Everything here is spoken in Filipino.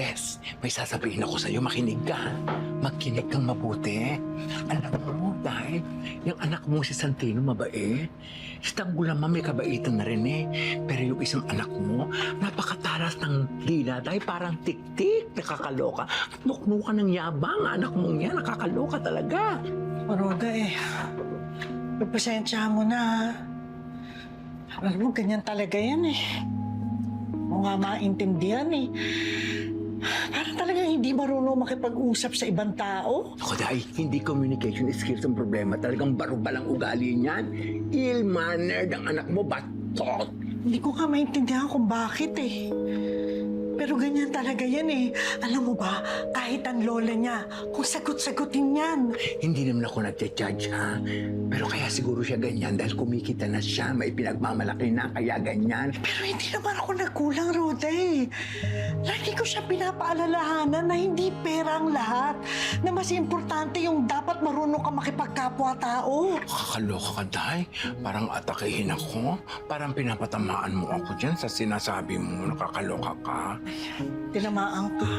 Tess, may sasabihin ako sa'yo, makinig ka. Magkinig kang mabuti. Alam mo, dahil yung anak mo si Santino mabait. Si Tanggol naman may kabaitan na rin eh. Pero yung isang anak mo, napakataras ng dila dahil parang tik-tik, nakakaloka. Nuknuka ng yabang, anak mong yan, nakakaloka talaga. Roda pagpasensya mo na. Alam mo, ganyan talaga yan eh. O nga maintindihan eh. Parang talagang hindi marunong makipag-usap sa ibang tao. Ako dahil hindi communication skills ang problema. Talagang barubalang ugali niyan. Ill-mannered ang anak mo, batot. Hindi ko nga maintindihan kung bakit eh. Pero ganyan talaga yan eh. Alam mo ba, kahit ang lola niya, kung sagot-sagutin yan. Hindi naman ako nagja-judge ha. Pero kaya siguro siya ganyan dahil kumikita na siya, may pinagmamalaki na, kaya ganyan. Pero hindi naman ako nagkulang, Roda eh. Lagi ko siya pinapaalalahanan na hindi pera ang lahat. Na mas importante yung dapat marunong ka makipagkapwa-tao. Kakaloka ka, Day. Parang atakihin ako. Parang pinapatamaan mo ako dyan sa sinasabi mo, nakakaloka ka. Tinamaan ka.